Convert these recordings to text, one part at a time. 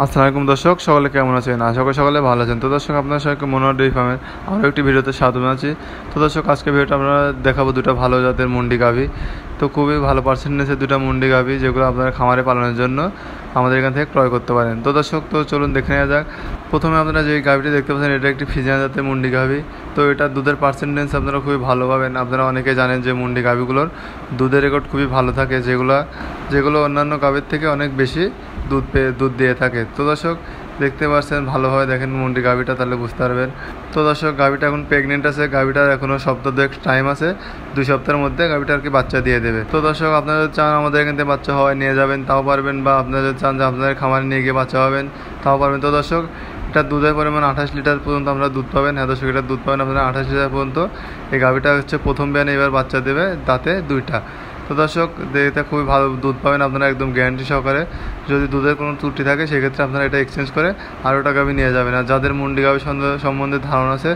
আসসালামু আলাইকুম দর্শক, সকলে কেমন আছেন? আশা করি সকলে ভালো আছেন। তো দর্শক, আপনার সবাইকে মনোহর ডেইরি ফার্মের আরও একটি ভিডিওতে স্বাগত জানাচ্ছি। তো দর্শক, আজকে ভিডিওটা আমরা দেখাবো দুটো ভালো জাতের মুন্ডি গাভী। তো খুবই ভালো পার্সেন্টেজের দুটো মুন্ডি গাভী, যেগুলো আপনারা খামারে পালনের জন্য আমাদের এখান থেকে ক্রয় করতে পারেন। তো দর্শক, তো চলুন দেখে নেওয়া যাক। প্রথমে আপনারা যে গাভীটি দেখতে পাচ্ছেন, এটা একটি ফ্রিজিয়ান জাতের মুন্ডি গাভী। তো এটা দুধের পার্সেন্টেজ আপনারা খুবই ভালো পাবেন। আপনারা অনেকে জানেন যে মুন্ডি গাভীগুলোর দুধের রেকর্ড খুবই ভালো থাকে, যেগুলো অন্যান্য গাভীর থেকে অনেক বেশি দুধ দিয়ে থাকে। তো দর্শক, দেখতে পাচ্ছেন, ভালোভাবে দেখেন মুন্ডি গাভীটা, তাহলে বুঝতে পারবেন। তো দর্শক, গাভীটা এখন প্রেগনেন্ট আছে। গাভীটার এখনও সপ্তাহ 2 টাইম আছে। 2 সপ্তাহের মধ্যে গাভীটা আর কি বাচ্চা দিয়ে দেবে। তো দর্শক, আপনারা চান আমাদের এখান থেকে বাচ্চা হওয়ায় নিয়ে যাবেন, তাও পারবেন, বা আপনারা চান যে আপনাদের খামারে নিয়ে গিয়ে বাচ্চা হবেন, তাও পারবেন। তো দর্শক, এটা দুধের পরিমাণ 28 লিটার পর্যন্ত আমরা দুধ পাবেন। হ্যাঁ দর্শক, এটা দুধ পাবেন আপনারা 28 লিটার পর্যন্ত। এই গাভীটা হচ্ছে প্রথম বিয়ানে, এবার বাচ্চা দেবে, দাঁতে 2টা। তো দর্শক, এটা খুবই ভালো দুধ পাবেন আপনারা, একদম গ্যারান্টি সহকারে। যদি দুধের কোনো ত্রুটি থাকে, সেক্ষেত্রে আপনারা এটা এক্সচেঞ্জ করে আরও টাকা নিয়ে যাবেন। আর যাদের মুন্ডি গাভী সম্বন্ধে ধারণা আছে,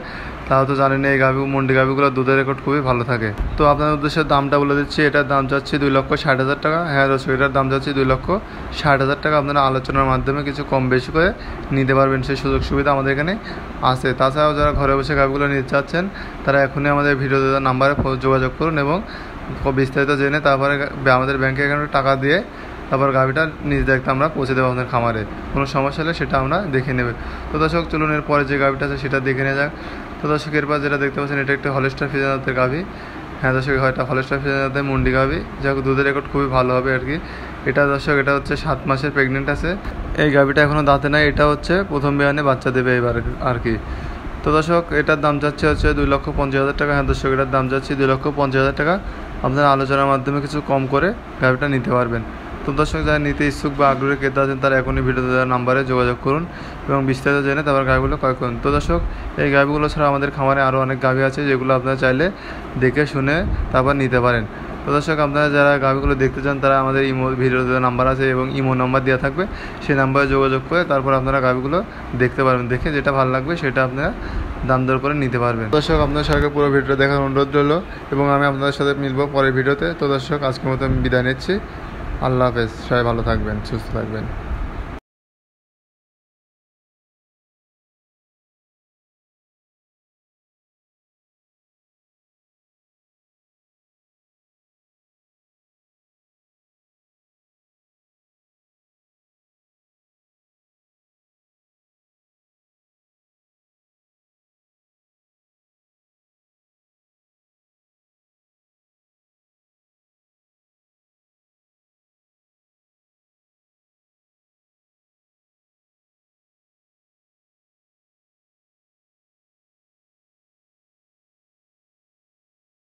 তাও তো জানেন এই মুন্ডি গাভীগুলো দুধের রেকর্ড খুবই ভালো থাকে। তো আপনাদের উদ্দেশ্যে দামটা বলে দিচ্ছি। এটার দাম চাচ্ছি 2,60,000 টাকা। হ্যাঁ দর্শক, এটার দাম চাচ্ছি 2,60,000 টাকা। আপনারা আলোচনার মাধ্যমে কিছু কম বেশি করে নিতে পারবেন, সেই সুযোগ সুবিধা আমাদের এখানে আছে। তাছাড়াও যারা ঘরে বসে গাভীগুলো নিতে চাচ্ছেন, তারা এখনই আমাদের ভিডিও দেওয়ার নাম্বারে যোগাযোগ করুন এবং বিস্তারিত জেনে তারপরে আমাদের ব্যাংকে অ্যাকাউন্টে টাকা দিয়ে তারপর গাভীটা নিজ দায়িত্বে আমরা পৌঁছে দেবো আমাদের খামারে। কোনো সমস্যা হলে সেটা আমরা দেখে নেবে। তো দর্শক, চলুন এরপরে যে গাভীটা আছে সেটা দেখে নেওয়া যাক। তো দর্শক, এরপর যেটা দেখতে পাচ্ছেন, এটা একটা হলস্টার ফ্রিজিয়ান জাতের গাভী। হ্যাঁ দর্শক, হয়তো হলস্টার ফ্রিজিয়ান জাতের মুন্ডি গাভী, যাক দুধের রেকর্ড খুবই ভালো হবে আর কি। এটা দর্শক, এটা হচ্ছে 7 মাসের প্রেগনেন্ট আছে। এই গাভীটা এখনও দাঁতে নাই। এটা হচ্ছে প্রথম বিয়ানে বাচ্চা দেবে এবার আর কি। তো দর্শক, এটার দাম যাচ্ছে 2,50,000 টাকা। হ্যাঁ দর্শক, এটার দাম যাচ্ছে 2,50,000 টাকা। আপনারা আলোচনার মাধ্যমে কিছু কম করে গাভীটা নিতে পারবেন। তো দর্শক, যারা নিতে ইচ্ছুক বা আগ্রহী ক্রেতা আছেন, তারা এখনই ভিডিওতে দেওয়ার নাম্বারে যোগাযোগ করুন এবং বিস্তারিত জেনে তারপর গাভীগুলো ক্রয় করুন। তো দর্শক, এই গাভীগুলো ছাড়া আমাদের খামারে আরও অনেক গাভী আছে, যেগুলো আপনারা চাইলে দেখে শুনে তারপর নিতে পারেন। তো দর্শক, আপনারা যারা গাভীগুলো দেখতে চান, তারা আমাদের ভিডিওতে নাম্বার আছে এবং ইমো নাম্বার দেওয়া থাকবে, সেই নাম্বারে যোগাযোগ করে তারপর আপনারা গাভীগুলো দেখতে পারবেন। দেখে যেটা ভালো লাগবে সেটা আপনারা দাম দর করে নিতে পারবেন। দর্শক, আপনাদের সবাইকে পুরো ভিডিওটা দেখার অনুরোধ রইল এবং আমি আপনাদের সাথে মিলবো পরের ভিডিওতে। তো দর্শক, আজকের মতো আমি বিদায় নিচ্ছি। আল্লাহ হাফেজ। সবাই ভালো থাকবেন, সুস্থ থাকবেন।